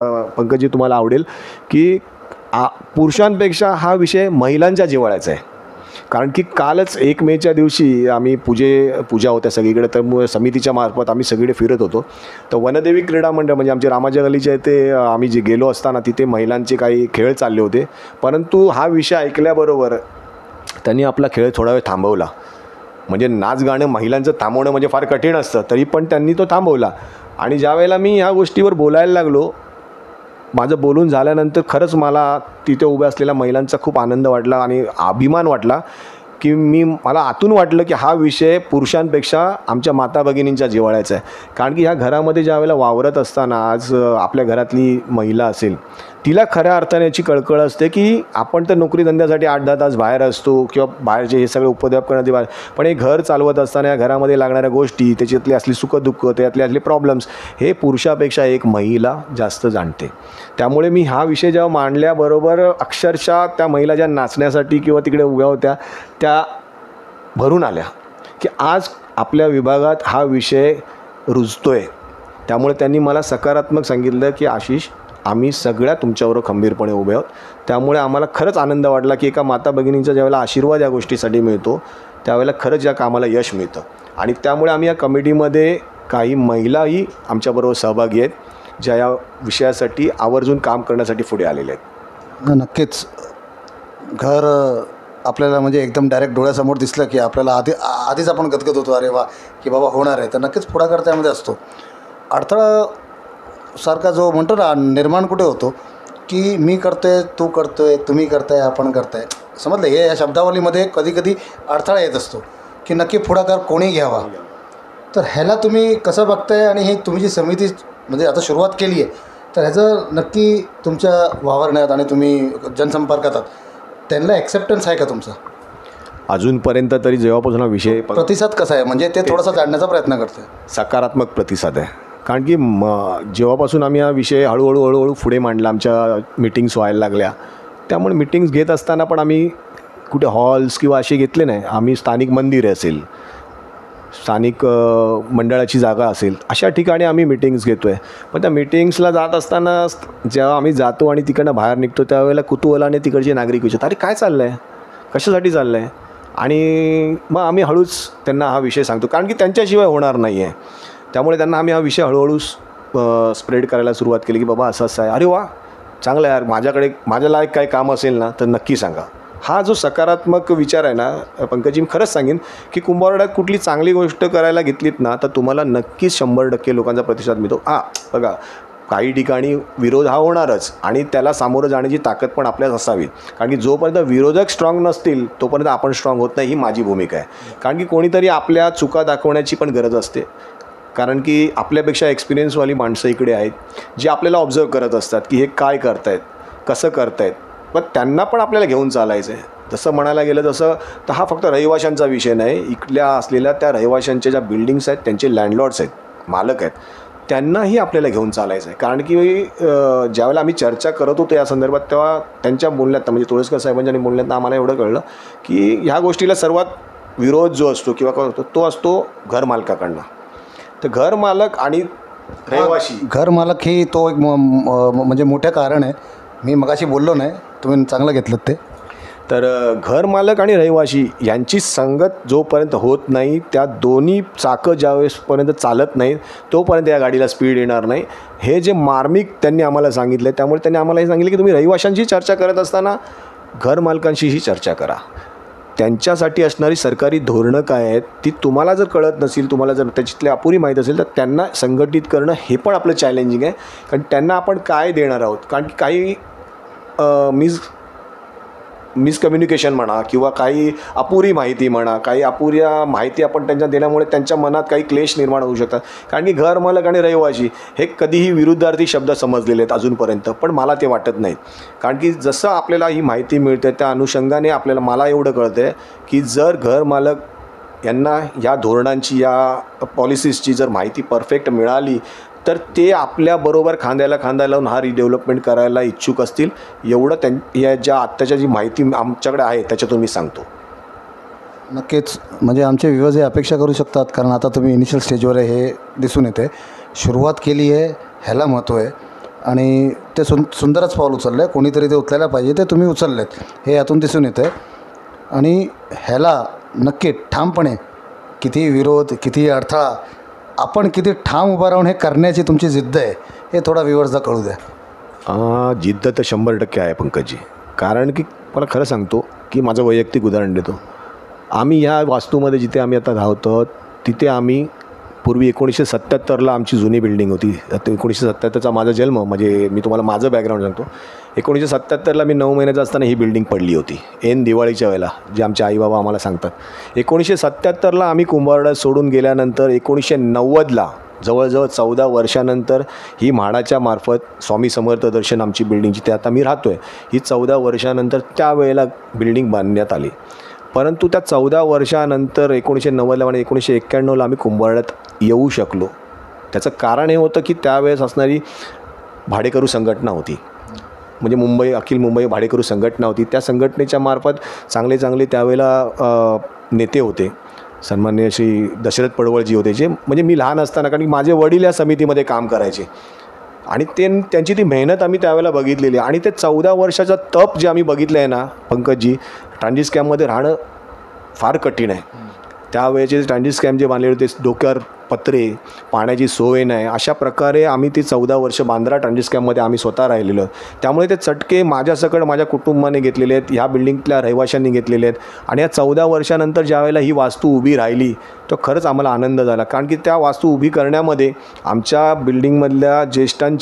पंकजी तुम्हाला आवडेल की पुरुषांपेक्षा हा विषय महिलांच्या जिव्हाळ्याचा आहे. कारण की कालच 1 मेच्या दिवशी आम्ही पूजा होत्या सगळीकडे, तर समितीच्या मार्फत आम्ही सगळीकडे फिरत होतो. तर वनदेवी क्रीडा मंडळ म्हणजे आमचे रामाच्या गलीच्या इथे आम्ही जे गेलो असताना तिथे महिलांचे काही खेळ चालले होते. परंतु हा विषय ऐकल्याबरोबर त्यांनी आपला खेळ थोडा वेळ थांबवला. म्हणजे नाच गाणं महिलांचं थांबवणं म्हणजे फार कठीण असतं, तरी पण त्यांनी तो थांबवला. आणि ज्यावेळेला मी ह्या गोष्टीवर बोलायला लागलो, माझं बोलून झाल्यानंतर खरंच मला तिथे उभ्या असलेल्या महिलांचा खूप आनंद वाटला आणि अभिमान वाटला की मला आतून वाटलं की हा विषय पुरुषांपेक्षा आमच्या माता भगिनींच्या जिव्हाळ्याचा आहे. कारण की ह्या घरामध्ये ज्या वेळेला वावरत असताना आज आपल्या घरातली महिला असेल, तिला खऱ्या अर्थाने याची कळकळ असते की आपण तर नोकरीधंद्यासाठी 8-10 तास बाहेर असतो किंवा बाहेरचे हे सगळे उपद्व्याप करण्याचे बाहेर, पण हे घर चालवत असताना या घरामध्ये लागणाऱ्या गोष्टी, त्याच्यातली असली सुखदुःख, त्यातले असले प्रॉब्लेम्स हे पुरुषापेक्षा एक महिला जास्त जाणते. त्यामुळे मी हा विषय जेव्हा मांडल्याबरोबर अक्षरशः त्या महिला ज्या नाचण्यासाठी किंवा तिकडे उभ्या होत्या त्या भरून आल्या की आज आपल्या विभागात हा विषय रुजतो आहे. त्यामुळे त्यांनी मला सकारात्मक सांगितलं की आशिष, आम्ही सगळ्या तुमच्याबरोबर खंबीरपणे उभे आहोत. त्यामुळे आम्हाला खरंच आनंद वाटला की एका माता भगिनींचा ज्यावेळेला आशीर्वाद या गोष्टीसाठी मिळतो त्यावेळेला खरंच या कामाला यश मिळतं. आणि त्यामुळे आम्ही या कमिटीमध्ये काही महिलाही आमच्याबरोबर सहभागी आहेत, ज्या या विषयासाठी आवर्जून काम करण्यासाठी पुढे आलेले आहेत. नक्कीच घर आपल्याला म्हणजे एकदम डायरेक्ट डोळ्यासमोर दिसलं की आपल्याला आधीच आपण गदगद होतो, अरे वा की बाबा होणार आहे. तर नक्कीच पुढाकार त्यामध्ये असतो. अडथळा सारखा जो म्हणतो ना निर्माण कुठे होतो की मी करतोय, तू करतोय, तुम्ही करताय, आपण करताय, समजलं. हे या शब्दावलीमध्ये कधी कधी अडथळा येत असतो की नक्की पुढाकार कोणी घ्यावा. तर ह्याला तुम्ही कसं बघताय आणि ही तुम्ही जी समिती म्हणजे आता सुरुवात केली आहे, तर ह्याचं नक्की तुमच्या वावरण्यात आणि तुम्ही जनसंपर्कात आहात, त्यांना ॲक्सेप्टन्स आहे का तुमचा अजूनपर्यंत? तरी जेव्हापासून हा विषय प्रतिसाद कसा आहे म्हणजे ते थोडासा जाणण्याचा प्रयत्न करतोय. सकारात्मक प्रतिसाद आहे. कारण की जेव्हापासून आम्ही हा विषय हळूहळू पुढे मांडला, आमच्या मीटिंग्स व्हायला लागल्या. त्यामुळे मीटिंग्स घेत असताना पण आम्ही कुठे हॉल्स किंवा असे घेतले नाही. आम्ही स्थानिक मंदिर असेल, स्थानिक मंडळाची जागा असेल, अशा ठिकाणी आम्ही मीटिंग्स घेतो आहे. पण त्या मीटिंग्सला जात असताना जेव्हा आम्ही जातो आणि तिकडनं बाहेर निघतो त्यावेळेला कुतूहलाने तिकडचे नागरिक विचारतात, अरे काय चाललं आहे, कशासाठी चाललं आहे. आणि मग आम्ही हळूच त्यांना हा विषय सांगतो, कारण की त्यांच्याशिवाय होणार नाही आहे. त्यामुळे त्यांना आम्ही हा विषय हळूहळू स्प्रेड करायला सुरुवात केली की बाबा असं असं आहे. अरे वा, चांगलं आहे यार, माझ्या लायक काही काम असेल ना तर नक्की सांगा. हा जो सकारात्मक विचार आहे ना पंकजी, मी खरंच सांगेन की कुंभवड्यात कुठली चांगली गोष्ट करायला घेतलीत ना तर तुम्हाला नक्कीच 100% लोकांचा प्रतिसाद मिळतो. बघा, काही ठिकाणी विरोध हा होणारच आणि त्याला सामोरं जाण्याची ताकद पण आपल्यात असावी. कारण की जोपर्यंत विरोधक स्ट्रॉंग नसतील तोपर्यंत आपण स्ट्रॉंग होत नाही, ही माझी भूमिका आहे. कारण की कोणीतरी आपल्या चुका दाखवण्याची पण गरज असते. कारण की आपल्यापेक्षा एक्सपिरियन्सवाली माणसं इकडे आहेत जी आपल्याला ऑब्झर्व करत असतात की हे काय करतायत, कसं करतायत. पण त्यांना पण आपल्याला घेऊन चालायचं आहे. तसं म्हणायला गेलं तसं तर हा फक्त रहिवाशांचा विषय नाही. इकडल्या असलेल्या त्या रहिवाशांच्या ज्या बिल्डिंग्स आहेत, त्यांचे लँडलॉर्ड्स आहेत, मालक आहेत, त्यांनाही आपल्याला घेऊन चालायचं आहे. कारण की ज्यावेळेला आम्ही चर्चा करत होतो या संदर्भात तेव्हा त्यांच्या बोलण्यात म्हणजे तुळसकर साहेबांच्या बोलण्यात आम्हाला एवढं कळलं की ह्या गोष्टीला सर्वात विरोध जो असतो किंवा तो असतो घरमालकाकडनं. तर घरमालक आणि रहिवाशी, घरमालक ही तो एक म्हणजे मोठं कारण आहे. मी मगाशी बोललो नाही, तुम्ही चांगलं घेतलं ते. तर घरमालक आणि रहिवाशी यांची संगत जोपर्यंत होत नाही, त्या दोन्ही चाकं ज्यावेळेसपर्यंत चालत नाहीत तोपर्यंत या गाडीला स्पीड येणार नाही. हे जे मार्मिक त्यांनी आम्हाला सांगितलं आहे. त्यामुळे त्यांनी आम्हाला हे सांगितलं की तुम्ही रहिवाशांशी चर्चा करत असताना घरमालकांशीही चर्चा करा. त्यांच्यासाठी असणारी सरकारी धोरणं काय आहेत ती तुम्हाला जर कळत नसेल, तुम्हाला जर त्याच्यातली अपुरी माहीत असेल तर त्यांना संघटित करणं हे पण आपलं चॅलेंजिंग आहे. कारण त्यांना आपण काय देणार आहोत. कारण की काही मिसकम्युनिकेशन म्हणा किंवा काही अपुरी माहिती म्हणा, काही अपुऱ्या माहिती आपण त्यांच्या देण्यामुळे त्यांच्या मनात काही क्लेश निर्माण होऊ शकतात. कारण की घरमालक आणि रहिवाशी हे कधीही विरुद्धार्थी शब्द समजलेले आहेत अजूनपर्यंत, पण मला ते वाटत नाहीत. कारण की जसं आपल्याला ही माहिती मिळते त्या अनुषंगाने मला एवढं कळतं आहे की जर घरमालक यांना या धोरणांची, या पॉलिसीजची जर माहिती परफेक्ट मिळाली तर ते आपल्याबरोबर खांद्याला खांदा लावून हा रिडेव्हलपमेंट करायला इच्छुक असतील. एवढं या ज्या आत्ताच्या जी माहिती आमच्याकडे आहे त्याच्यातून मी सांगतो. नक्कीच म्हणजे आमचे व्ह्यूअर्स हे अपेक्षा करू शकतात, कारण आता तुम्ही इनिशियल स्टेजवर आहे हे दिसून येते. सुरुवात केली आहे, ह्याला महत्त्व आहे. आणि ते सुंदरच पाऊल उचललं आहे. कोणीतरी ते उचलायला पाहिजे, ते तुम्ही उचललेत हे यातून दिसून येतं आहे. आणि ह्याला नक्की ठामपणे किती विरोध, किती अडथळा, आपण किती ठाम उभा राहून हे करण्याची तुमची जिद्द आहे, हे थोडा व्ह्यूअर्सला कळू द्या. जिद्द तर 100% आहे पंकजी. कारण की मला खरं सांगतो की माझं वैयक्तिक उदाहरण देतो. आम्ही ह्या वास्तूमध्ये जिथे आम्ही आता राहतो तिथे आम्ही पूर्वी 1977ला आमची जुनी बिल्डिंग होती. 1977चा माझा जन्म, म्हणजे मी तुम्हाला माझं बॅकग्राऊंड सांगतो. 1977ला मी 9 महिन्याचा असताना ही बिल्डिंग पडली होती, ऐन दिवाळीच्या वेळेला, जे आमचे आईबाबा आम्हाला सांगतात. 1977ला आम्ही कुंभारवाडा सोडून गेल्यानंतर 1990ला जवळजवळ 14 वर्षानंतर ही म्हाडाच्या मार्फत स्वामी समर्थ दर्शन आमची बिल्डिंग जिथे आता मी राहतो आहे, ही 14 वर्षानंतर त्यावेळेला बिल्डिंग बांधण्यात आली. परंतु त्या 14 वर्षानंतर 1990ला आणि 1991ला आम्ही कुंभारवाड्यात येऊ शकलो. त्याचं कारण हे होतं की त्यावेळेस असणारी भाडेकरू संघटना होती, म्हणजे अखिल मुंबई भाडेकरू संघटना होती. त्या संघटनेच्या मार्फत चांगले त्यावेळेला नेते होते. सन्माननीय श्री दशरथ पडवळजी होते, जे म्हणजे मी लहान असताना, कारण की माझे वडील या समितीमध्ये काम करायचे आणि त्यांची ती मेहनत आम्ही त्यावेळेला बघितलेली. आणि ते 14 वर्षाचा तप जे आम्ही बघितलं आहे ना पंकजजी, ट्रान्झिट कॅम्पमध्ये राहणं फार कठीण आहे. त्यावेळेचे ट्रान्झिट कॅम्प जे बांधले होते, डोक्यावर पत्रे, पाण्याची सोय नाही, अशा प्रकारे आम्ही ती 14 वर्ष बांद्रा ट्रान्झिट कॅम्पमध्ये आम्ही स्वतः राहिलेलो. त्यामुळे ते चटके माझ्यासकट माझ्या कुटुंबाने घेतलेले आहेत, ह्या बिल्डिंगतल्या रहिवाशांनी घेतलेले आहेत. आणि या 14 वर्षानंतर ज्यावेळेला ही वास्तू उभी राहिली तो खरंच आम्हाला आनंद झाला. कारण की त्या वास्तू उभी करण्यामध्ये आमच्या बिल्डिंगमधल्या ज्येष्ठांची